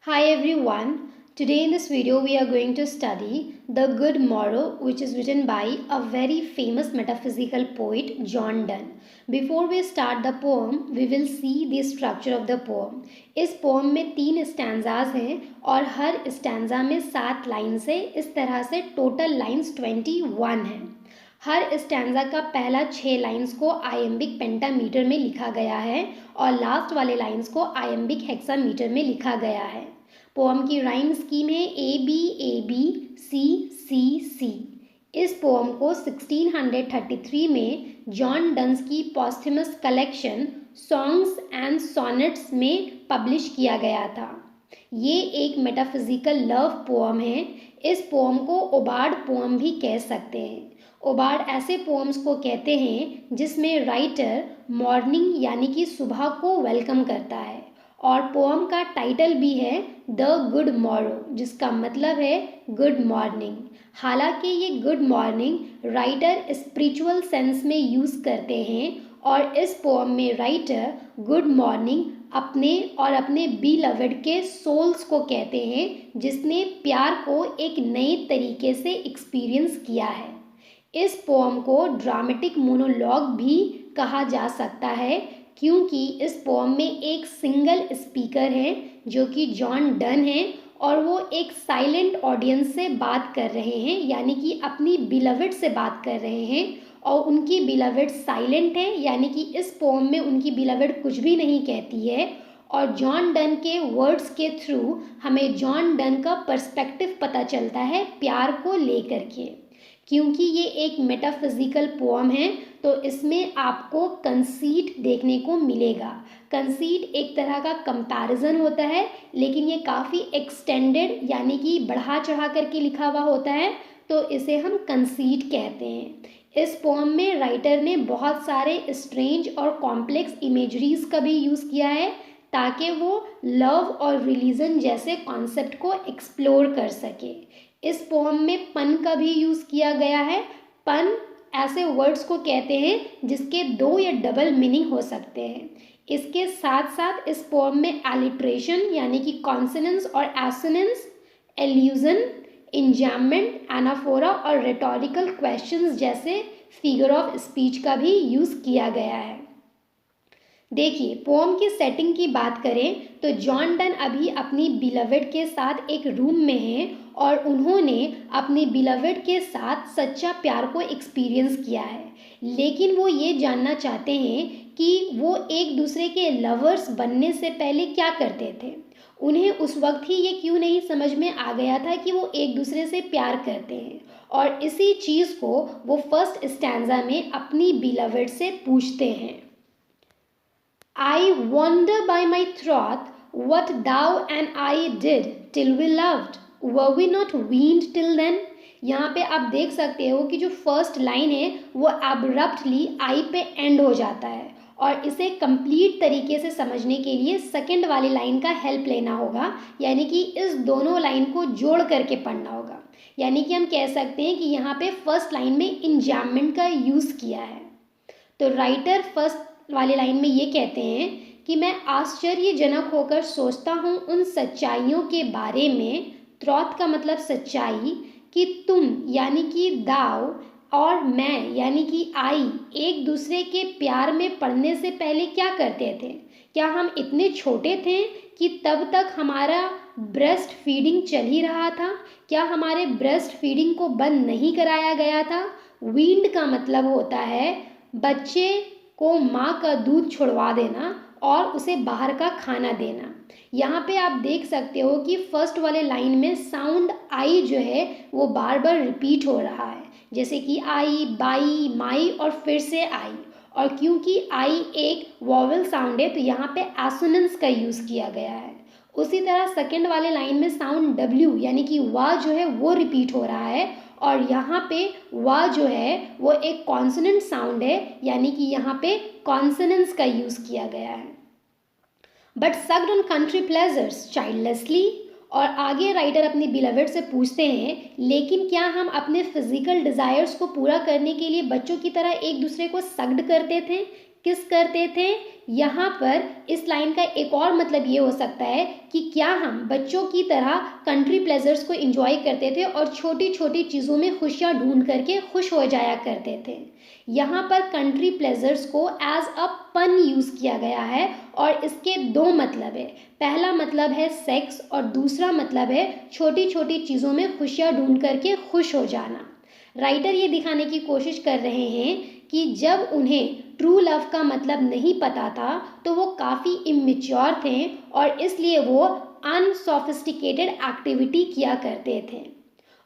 Hi everyone. Today in this video we are going to study The Good Morrow, which is written by a very famous metaphysical poet John Donne. Before we start the poem, we will see the structure of the poem. इस poem में 3 stanzas हैं और हर stanza में 7 lines है. इस तरह से total lines 21 हैं. हर स्टैंजा का पहला 6 लाइंस को आयम्बिक पेंटामीटर में लिखा गया है और लास्ट वाले लाइंस को आयम्बिक हेक्सामीटर में लिखा गया है. पोम की राइम स्कीम है ए बी सी सी सी. इस पोम को 1633 में जॉन डन्स की पॉस्थुमस कलेक्शन सॉन्ग्स एंड सॉनेट्स में पब्लिश किया गया था. ये एक मेटाफिजिकल लव पोम है. इस पोम को ओबार्ड पोम भी कह सकते हैं. ओबार्ड ऐसे पोम्स को कहते हैं जिसमें राइटर मॉर्निंग यानी कि सुबह को वेलकम करता है और पोम का टाइटल भी है द गुड मॉरो, जिसका मतलब है गुड मॉर्निंग. हालांकि ये good morning writer spiritual sense में यूज़ करते हैं और इस पोम में राइटर गुड मॉर्निंग अपने और अपने बीलवेड के सोल्स को कहते हैं जिसने प्यार को एक नए तरीके से एक्सपीरियंस किया है. इस पोम को ड्रामेटिक मोनोलॉग भी कहा जा सकता है क्योंकि इस पोम में एक सिंगल स्पीकर है जो कि जॉन डन है और वो एक साइलेंट ऑडियंस से बात कर रहे हैं, यानी कि अपनी बिलवेड से बात कर रहे हैं और उनकी बिलवेड साइलेंट है, यानी कि इस पोम में उनकी बिलवेड कुछ भी नहीं कहती है. और जॉन डन के वर्ड्स के थ्रू हमें जॉन डन का पर्सपेक्टिव पता चलता है प्यार को लेकर के. क्योंकि ये एक मेटाफिजिकल पोम है तो इसमें आपको कंसीट देखने को मिलेगा. कंसीट एक तरह का कंपैरिजन होता है, लेकिन ये काफ़ी एक्सटेंडेड यानी कि बढ़ा चढ़ा करके लिखा हुआ होता है, तो इसे हम कंसीट कहते हैं. इस पोम में राइटर ने बहुत सारे स्ट्रेंज और कॉम्प्लेक्स इमेजरीज का भी यूज़ किया है ताकि वो लव और रिलीजन जैसे कॉन्सेप्ट को एक्सप्लोर कर सके. इस पोम में पन का भी यूज़ किया गया है. पन ऐसे वर्ड्स को कहते हैं जिसके 2 या डबल मीनिंग हो सकते हैं. इसके साथ साथ इस पोम में एलिट्रेशन यानी कि कॉन्सोनेंस और एसोनेंस, एल्यूजन, इंजैममेंट, एनाफोरा और रेटोरिकल क्वेश्चंस जैसे फिगर ऑफ स्पीच का भी यूज़ किया गया है. देखिए, पोम की सेटिंग की बात करें तो जॉन डन अभी अपनी बिलवेड के साथ एक रूम में हैं और उन्होंने अपनी बिलवेड के साथ सच्चा प्यार को एक्सपीरियंस किया है, लेकिन वो ये जानना चाहते हैं कि वो एक दूसरे के लवर्स बनने से पहले क्या करते थे. उन्हें उस वक्त ही ये क्यों नहीं समझ में आ गया था कि वो एक दूसरे से प्यार करते हैं, और इसी चीज़ को वो फर्स्ट स्टैंजा में अपनी बिलवेड से पूछते हैं. I wonder by my throat what thou and I did till we loved. Were we not weaned till then? यहाँ पे आप देख सकते हो कि जो फर्स्ट लाइन है वो एब्रप्टली आई पे एंड हो जाता है और इसे कंप्लीट तरीके से समझने के लिए सेकंड वाली लाइन का हेल्प लेना होगा, यानी कि इस दोनों लाइन को जोड़ करके पढ़ना होगा. यानी कि हम कह सकते हैं कि यहाँ पे फर्स्ट लाइन में इंजैममेंट का यूज़ किया है. तो राइटर फर्स्ट वाले लाइन में ये कहते हैं कि मैं आश्चर्यजनक होकर सोचता हूँ उन सच्चाइयों के बारे में. थ्रॉट का मतलब सच्चाई, कि तुम यानी कि दाव और मैं यानी कि आई एक दूसरे के प्यार में पड़ने से पहले क्या करते थे. क्या हम इतने छोटे थे कि तब तक हमारा ब्रेस्ट फीडिंग चल ही रहा था? क्या हमारे ब्रेस्ट फीडिंग को बंद नहीं कराया गया था? वींड का मतलब होता है बच्चे को माँ का दूध छुड़वा देना और उसे बाहर का खाना देना. यहाँ पे आप देख सकते हो कि फर्स्ट वाले लाइन में साउंड आई जो है वो बार बार रिपीट हो रहा है, जैसे कि आई, बाई, माई और फिर से आई. और क्योंकि आई एक वॉवेल साउंड है तो यहाँ पे एसोनेंस का यूज़ किया गया है. उसी तरह सेकंड वाले लाइन में साउंड डब्ल्यू यानी कि वा जो है वो रिपीट हो रहा है और यहाँ पे वा जो है वो एक कॉन्सोनेंट साउंड है, यानी कि यहाँ पे कॉन्सोनेंस का यूज़ किया गया है. But sucked on country pleasures childlessly. और आगे राइटर अपनी बिलवेड से पूछते हैं लेकिन क्या हम अपने फिजिकल डिज़ायर्स को पूरा करने के लिए बच्चों की तरह एक दूसरे को सक्ड करते थे? किस करते थे। यहाँ पर इस लाइन का एक और मतलब ये हो सकता है कि क्या हम बच्चों की तरह कंट्री प्लेजर्स को एंजॉय करते थे और छोटी छोटी चीज़ों में खुशियाँ ढूंढ करके खुश हो जाया करते थे। यहाँ पर कंट्री प्लेजर्स को एज अ पन यूज़ किया गया है और इसके दो मतलब है। पहला मतलब है सेक्स और दूसरा मतलब है छोटी छोटी चीज़ों में खुशियाँ ढूंढ करके खुश हो जाना। राइटर ये दिखाने की कोशिश कर रहे हैं कि जब उन्हें ट्रू लव का मतलब नहीं पता था तो वो काफ़ी इमेच्योर थे और इसलिए वो अनसोफिस्टिकेटेड एक्टिविटी किया करते थे।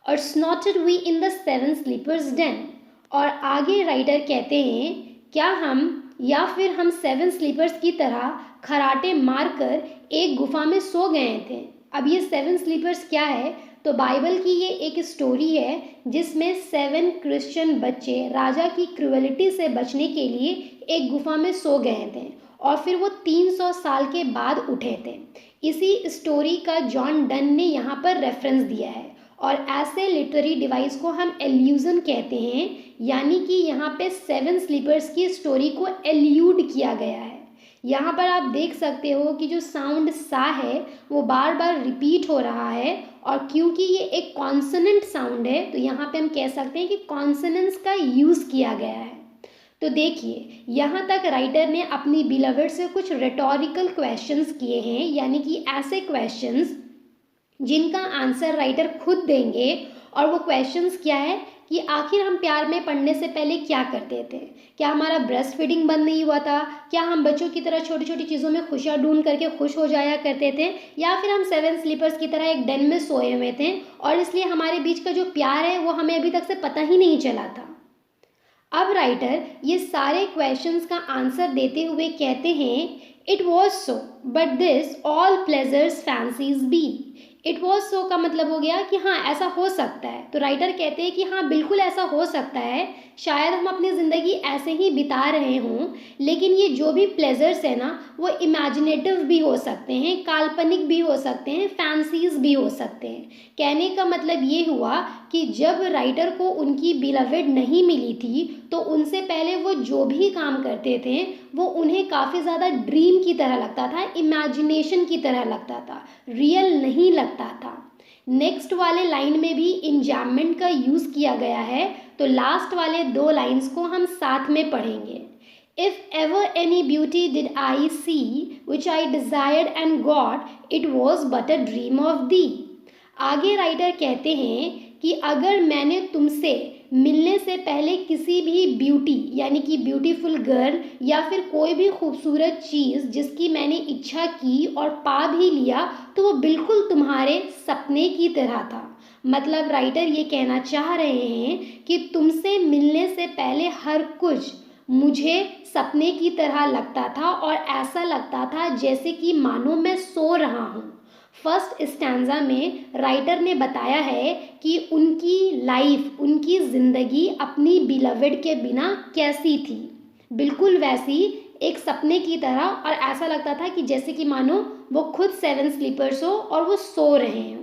और snorted we in the seven sleepers den. और आगे राइटर कहते हैं क्या हम या फिर हम सेवन स्लीपर्स की तरह खराटे मारकर एक गुफा में सो गए थे। अब ये सेवन स्लीपर्स क्या है, तो बाइबल की ये एक स्टोरी है जिसमें 7 क्रिश्चियन बच्चे राजा की क्रूएलिटी से बचने के लिए एक गुफा में सो गए थे और फिर वो 300 साल के बाद उठे थे। इसी स्टोरी का जॉन डन ने यहाँ पर रेफरेंस दिया है और ऐसे लिटरेरी डिवाइस को हम एल्यूजन कहते हैं, यानी कि यहाँ पे 7 स्लीपर्स की स्टोरी को एल्यूड किया गया है। यहाँ पर आप देख सकते हो कि जो साउंड सा है वो बार बार रिपीट हो रहा है और क्योंकि ये एक कॉन्सोनेंट साउंड है तो यहाँ पे हम कह सकते हैं कि कॉन्सोनेंट्स का यूज़ किया गया है। तो देखिए यहाँ तक राइटर ने अपनी बिलवेड से कुछ रेटोरिकल क्वेश्चंस किए हैं, यानी कि ऐसे क्वेश्चंस जिनका आंसर राइटर खुद देंगे। और वो क्वेश्चंस क्या है कि आखिर हम प्यार में पड़ने से पहले क्या करते थे, क्या हमारा ब्रेस्ट फीडिंग बंद नहीं हुआ था, क्या हम बच्चों की तरह छोटी छोटी चीज़ों में खुशियाँ ढूंढ करके खुश हो जाया करते थे, या फिर हम 7 स्लीपर्स की तरह एक डेन में सोए हुए थे और इसलिए हमारे बीच का जो प्यार है वो हमें अभी तक से पता ही नहीं चला था। अब राइटर ये सारे क्वेश्चंस का आंसर देते हुए कहते हैं it was so but this all pleasures fancies be. It was so का मतलब हो गया कि हाँ ऐसा हो सकता है। तो राइटर कहते हैं कि हाँ बिल्कुल ऐसा हो सकता है, शायद हम अपनी ज़िंदगी ऐसे ही बिता रहे हों, लेकिन ये जो भी प्लेजर्स है ना वो इमेजिनेटिव भी हो सकते हैं, काल्पनिक भी हो सकते हैं, फैंसीज भी हो सकते हैं। कहने का मतलब ये हुआ कि जब राइटर को उनकी बिलवेड नहीं मिली थी तो उनसे पहले वो जो भी काम करते थे वो उन्हें काफ़ी ज़्यादा ड्रीम की तरह लगता था, इमेजिनेशन की तरह लगता था, रियल नहीं लगता था। नेक्स्ट वाले लाइन में भी इंजैममेंट का यूज़ किया गया है, तो लास्ट वाले 2 लाइन्स को हम साथ में पढ़ेंगे। If ever any beauty did I see, which I desired and got, it was but a dream of thee। आगे राइटर कहते हैं कि अगर मैंने तुमसे मिलने से पहले किसी भी ब्यूटी यानी कि ब्यूटीफुल गर्ल या फिर कोई भी खूबसूरत चीज़ जिसकी मैंने इच्छा की और पा भी लिया तो वो बिल्कुल तुम्हारे सपने की तरह था। मतलब राइटर ये कहना चाह रहे हैं कि तुमसे मिलने से पहले हर कुछ मुझे सपने की तरह लगता था और ऐसा लगता था जैसे कि मानो मैं सो रहा हूँ। फर्स्ट स्टैंजा में राइटर ने बताया है कि उनकी लाइफ, उनकी ज़िंदगी अपनी बिलवेड के बिना कैसी थी, बिल्कुल वैसी एक सपने की तरह, और ऐसा लगता था कि जैसे कि मानो वो खुद 7 स्लीपर्स हो और वो सो रहे हों।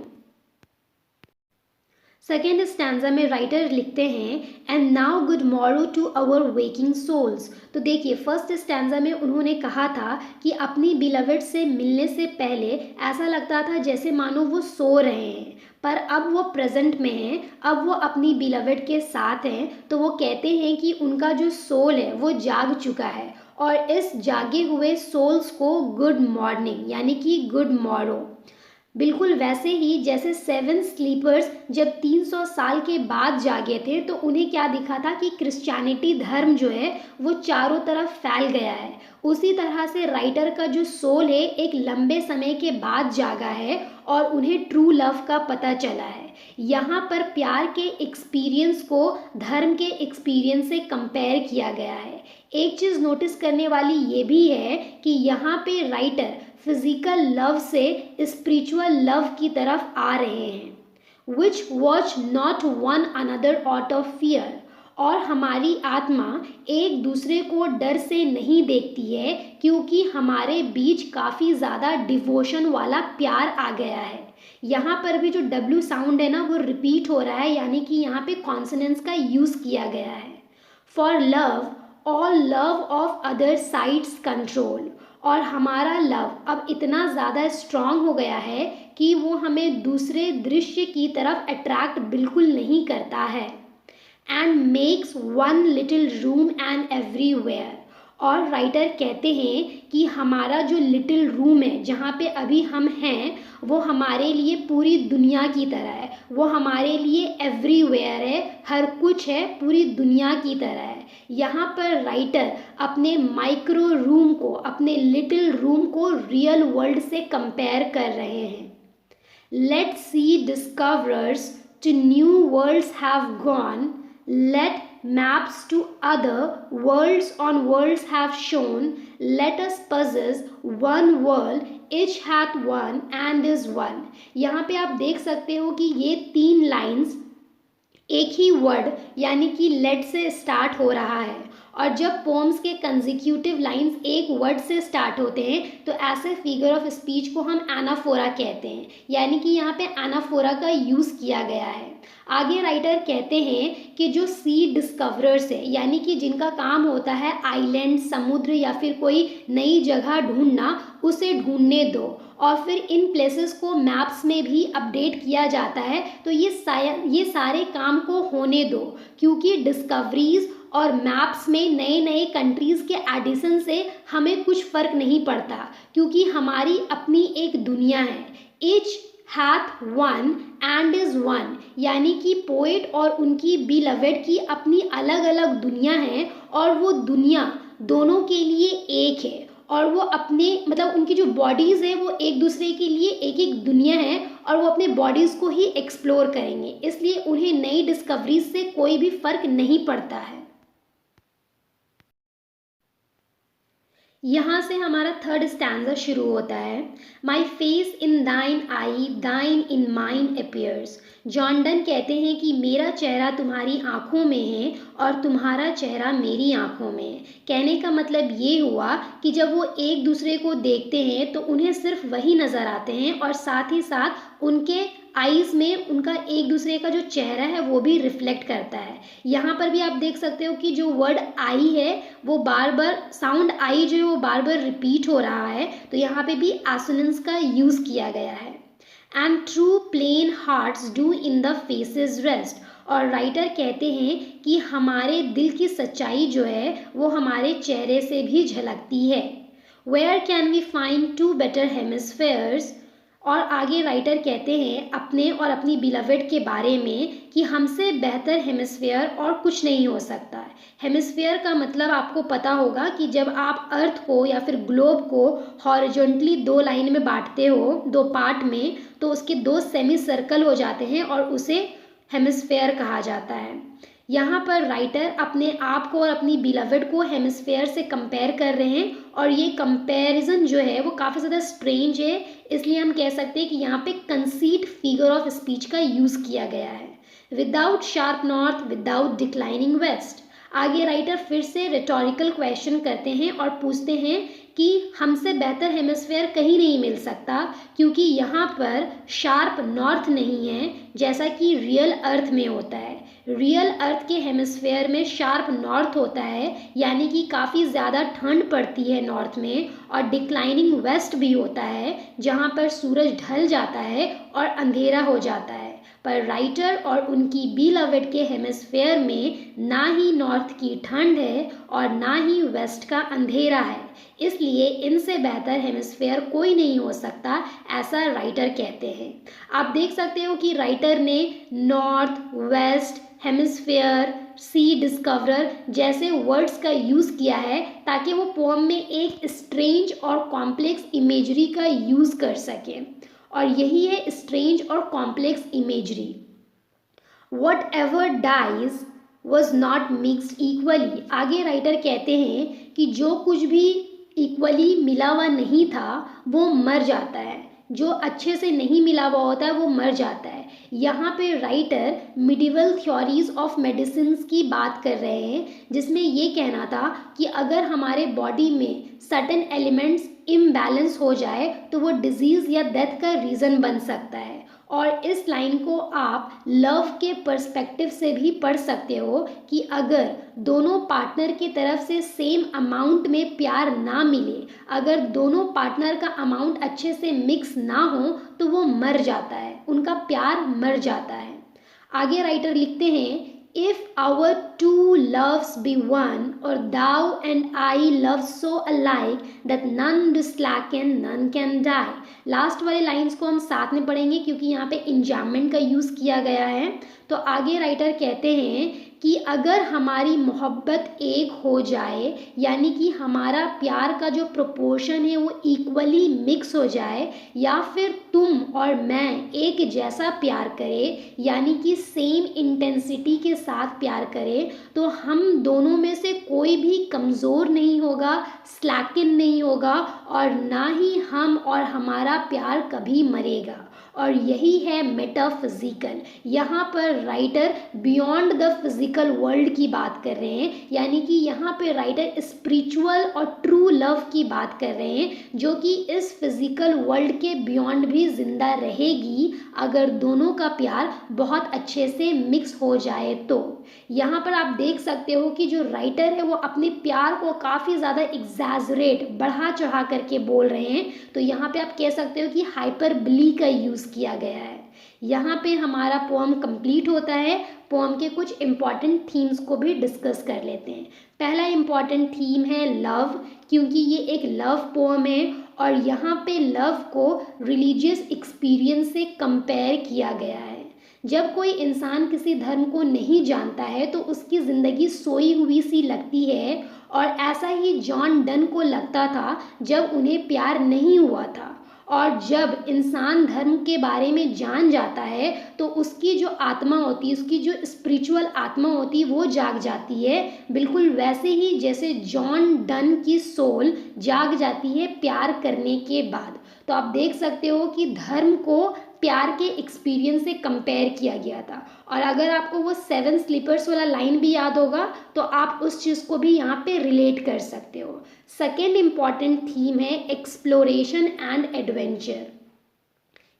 सेकेंड स्टैंजा में राइटर लिखते हैं and now good morrow to our waking souls. तो देखिए फर्स्ट स्टैंजा में उन्होंने कहा था कि अपनी बिलवेड से मिलने से पहले ऐसा लगता था जैसे मानो वो सो रहे हैं, पर अब वो प्रेजेंट में हैं, अब वो अपनी बिलवेड के साथ हैं। तो वो कहते हैं कि उनका जो सोल है वो जाग चुका है और इस जागे हुए सोल्स को गुड मॉर्निंग यानी कि गुड मॉरो, बिल्कुल वैसे ही जैसे 7 स्लीपर्स जब 300 साल के बाद जागे थे तो उन्हें क्या दिखा था कि क्रिश्चियनिटी धर्म जो है वो चारों तरफ फैल गया है। उसी तरह से राइटर का जो सोल है एक लंबे समय के बाद जागा है और उन्हें ट्रू लव का पता चला है। यहाँ पर प्यार के एक्सपीरियंस को धर्म के एक्सपीरियंस से कंपेयर किया गया है। एक चीज़ नोटिस करने वाली ये भी है कि यहाँ पे राइटर फिजिकल लव से स्पिरिचुअल लव की तरफ आ रहे हैं। Which watch not one another out of fear, और हमारी आत्मा एक दूसरे को डर से नहीं देखती है क्योंकि हमारे बीच काफ़ी ज़्यादा डिवोशन वाला प्यार आ गया है। यहाँ पर भी जो W साउंड है ना वो रिपीट हो रहा है, यानी कि यहाँ पे कॉन्सोनेंट्स का यूज़ किया गया है। For love all love of other sides control। और हमारा लव अब इतना ज़्यादा स्ट्रांग हो गया है कि वो हमें दूसरे दृश्य की तरफ अट्रैक्ट बिल्कुल नहीं करता है। And makes one little room and everywhere. और राइटर कहते हैं कि हमारा जो लिटिल रूम है जहाँ पे अभी हम हैं वो हमारे लिए पूरी दुनिया की तरह है, वो हमारे लिए एवरीवेयर है, हर कुछ है, पूरी दुनिया की तरह है। यहाँ पर राइटर अपने माइक्रो रूम को, अपने लिटिल रूम को रियल वर्ल्ड से कंपेयर कर रहे हैं। Let sea discoverers to new worlds have gone, let maps to other worlds on worlds have shown, let us possess one world, each hath one and is one। यहाँ पे आप देख सकते हो कि ये 3 लाइन्स एक ही वर्ड यानी कि लेट से स्टार्ट हो रहा है, और जब पोम्स के कंजिक्यूटिव लाइंस एक वर्ड से स्टार्ट होते हैं तो ऐसे फिगर ऑफ स्पीच को हम एनाफोरा कहते हैं, यानी कि यहाँ पे एनाफोरा का यूज़ किया गया है। आगे राइटर कहते हैं कि जो सी डिस्कवरर्स है, यानी कि जिनका काम होता है आइलैंड, समुद्र या फिर कोई नई जगह ढूंढना, उसे ढूंढने दो और फिर इन प्लेसेस को मैप्स में भी अपडेट किया जाता है। तो ये सारे काम को होने दो, क्योंकि डिस्कवरीज और मैप्स में नए नए कंट्रीज़ के एडिशन से हमें कुछ फ़र्क नहीं पड़ता, क्योंकि हमारी अपनी एक दुनिया है। Each hath one and is one, यानी कि पोएट और उनकी बिलवेड की अपनी अलग अलग दुनिया है, और वो दुनिया दोनों के लिए एक है, और वो अपने मतलब उनकी जो बॉडीज़ है वो एक दूसरे के लिए एक एक दुनिया है, और वो अपने बॉडीज़ को ही एक्सप्लोर करेंगे, इसलिए उन्हें नई डिस्कवरीज से कोई भी फ़र्क नहीं पड़ता है। यहाँ से हमारा थर्ड स्टैंजा शुरू होता है। माई फेस इन दाइन आई, दाइन in mine appears. John Donne कहते हैं कि मेरा चेहरा तुम्हारी आँखों में है और तुम्हारा चेहरा मेरी आँखों में है। कहने का मतलब ये हुआ कि जब वो एक दूसरे को देखते हैं तो उन्हें सिर्फ वही नज़र आते हैं, और साथ ही साथ उनके आईज़ में उनका एक दूसरे का जो चेहरा है वो भी रिफ्लेक्ट करता है। यहाँ पर भी आप देख सकते हो कि जो वर्ड आई है वो बार बार, साउंड आई जो है वो बार बार रिपीट हो रहा है, तो यहाँ पे भी एसोनेंस का यूज़ किया गया है। And true plain hearts do in the faces rest. और राइटर कहते हैं कि हमारे दिल की सच्चाई जो है वो हमारे चेहरे से भी झलकती है। Where can we find two better hemispheres. और आगे राइटर कहते हैं अपने और अपनी बिलवेड के बारे में कि हमसे बेहतर हेमिस्फेयर और कुछ नहीं हो सकता है। हेमिस्फेयर का मतलब आपको पता होगा कि जब आप अर्थ को या फिर ग्लोब को हॉरिजॉन्टली 2 लाइन में बांटते हो, 2 पार्ट में, तो उसके 2 सेमी सर्कल हो जाते हैं और उसे हेमिस्फेयर कहा जाता है। यहाँ पर राइटर अपने आप को और अपनी बिलवेड को हेमिस्फेयर से कंपेयर कर रहे हैं, और ये कंपैरिजन जो है वो काफ़ी ज़्यादा स्ट्रेंज है, इसलिए हम कह सकते हैं कि यहाँ पे कंसीट फिगर ऑफ स्पीच का यूज़ किया गया है। Without sharp north, without declining west. आगे राइटर फिर से रिटोरिकल क्वेश्चन करते हैं और पूछते हैं कि हमसे बेहतर हेमिस्फेयर कहीं नहीं मिल सकता, क्योंकि यहाँ पर शार्प नॉर्थ नहीं है जैसा कि रियल अर्थ में होता है। रियल अर्थ के हेमिस्फेयर में शार्प नॉर्थ होता है, यानी कि काफ़ी ज़्यादा ठंड पड़ती है नॉर्थ में, और डिक्लाइनिंग वेस्ट भी होता है जहाँ पर सूरज ढल जाता है और अंधेरा हो जाता है। पर राइटर और उनकी बिलवेड के हेमिस्फेयर में ना ही नॉर्थ की ठंड है और ना ही वेस्ट का अंधेरा है, इसलिए इनसे बेहतर हेमिस्फेयर कोई नहीं हो सकता, ऐसा राइटर कहते हैं। आप देख सकते हो कि राइटर ने नॉर्थ, वेस्ट, हेमिस्फेयर, सी डिस्कवरर जैसे वर्ड्स का यूज़ किया है ताकि वो पोम में एक स्ट्रेंज और कॉम्प्लेक्स इमेजरी का यूज़ कर सके, और यही है स्ट्रेंज और complex imagery. Whatever dies was not mixed equally. आगे राइटर कहते हैं कि जो कुछ भी इक्वली मिला हुआ नहीं था वो मर जाता है, जो अच्छे से नहीं मिला हुआ होता है वो मर जाता है। यहाँ पे writer medieval theories of medicine की बात कर रहे हैं, जिसमें ये कहना था कि अगर हमारे बॉडी में सर्टेन एलिमेंट्स इम्बैलेंस हो जाए तो वो डिजीज़ या डेथ का रीज़न बन सकता है। और इस लाइन को आप लव के पर्सपेक्टिव से भी पढ़ सकते हो कि अगर दोनों पार्टनर की तरफ से सेम अमाउंट में प्यार ना मिले, अगर दोनों पार्टनर का अमाउंट अच्छे से मिक्स ना हो तो वो मर जाता है, उनका प्यार मर जाता है। आगे राइटर लिखते हैं, If our two loves be one, or thou and I love so alike that none do slacken, none can die। Last वाले लाइंस को हम साथ में पढ़ेंगे क्योंकि यहाँ पे इंजाममेंट का यूज़ किया गया है। तो आगे राइटर कहते हैं कि अगर हमारी मोहब्बत एक हो जाए, यानी कि हमारा प्यार का जो प्रोपोर्शन है वो इक्वली मिक्स हो जाए, या फिर तुम और मैं एक जैसा प्यार करें, यानी कि सेम इंटेंसिटी के साथ प्यार करें, तो हम दोनों में से कोई भी कमज़ोर नहीं होगा, स्लैकिन नहीं होगा, और ना ही हम और हमारा प्यार कभी मरेगा। और यही है मेटाफिजिकल। यहाँ पर writer beyond the physical world की बात कर रहे हैं, यानी कि यहाँ पे राइटर स्पिरिचुअल और ट्रू लव की बात कर रहे हैं, जो कि इस फिजिकल वर्ल्ड के बियॉन्ड भी जिंदा रहेगी अगर दोनों का प्यार बहुत अच्छे से मिक्स हो जाए। तो यहाँ पर आप देख सकते हो कि जो राइटर है वो अपने प्यार को काफ़ी ज़्यादा एग्जैजरेट, बढ़ा चढ़ा करके बोल रहे हैं। तो यहाँ पे आप कह सकते हो कि हाइपरबली का यूज़ किया गया है। यहाँ पे हमारा पोम कंप्लीट होता है। पोम के कुछ इम्पॉर्टेंट थीम्स को भी डिस्कस कर लेते हैं। पहला इम्पॉर्टेंट थीम है लव, क्योंकि ये एक लव पोम है और यहाँ पे लव को रिलीजियस एक्सपीरियंस से कंपेयर किया गया है। जब कोई इंसान किसी धर्म को नहीं जानता है तो उसकी ज़िंदगी सोई हुई सी लगती है, और ऐसा ही जॉन डन को लगता था जब उन्हें प्यार नहीं हुआ था। और जब इंसान धर्म के बारे में जान जाता है तो उसकी जो आत्मा होती है, उसकी जो स्पिरिचुअल आत्मा होती है वो जाग जाती है, बिल्कुल वैसे ही जैसे जॉन डन की सोल जाग जाती है प्यार करने के बाद। तो आप देख सकते हो कि धर्म को प्यार के एक्सपीरियंस से कंपेयर किया गया था। और अगर आपको वो 7 स्लीपर्स वाला लाइन भी याद होगा तो आप उस चीज़ को भी यहाँ पे रिलेट कर सकते हो। सेकेंड इम्पॉर्टेंट थीम है एक्सप्लोरेशन एंड एडवेंचर।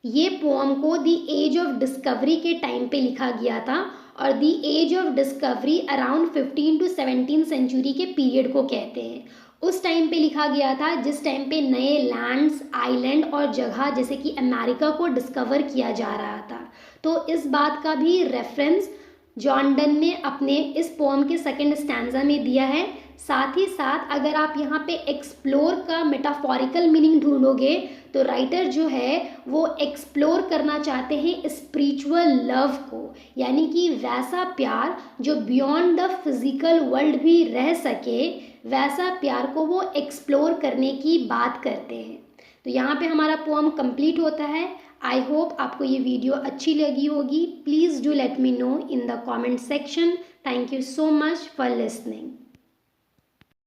ये पोम को द एज ऑफ डिस्कवरी के टाइम पे लिखा गया था, और the age of discovery around 15 to 17 century के पीरियड को कहते हैं। उस टाइम पे लिखा गया था जिस टाइम पे नए लैंड्स, आइलैंड और जगह जैसे कि अमेरिका को डिस्कवर किया जा रहा था। तो इस बात का भी रेफरेंस जॉन डन ने अपने इस पोम के सेकंड स्टैंजा में दिया है। साथ ही साथ अगर आप यहाँ पे एक्सप्लोर का मेटाफोरिकल मीनिंग ढूंढोगे तो राइटर जो है वो एक्सप्लोर करना चाहते हैं स्पिरिचुअल लव को, यानी कि वैसा प्यार जो बियॉन्ड द फिजिकल वर्ल्ड भी रह सके, वैसा प्यार को वो एक्सप्लोर करने की बात करते हैं। तो यहाँ पे हमारा पोम कंप्लीट होता है। आई होप आपको ये वीडियो अच्छी लगी होगी। Please do let me know in the comment section. Thank you so much for listening.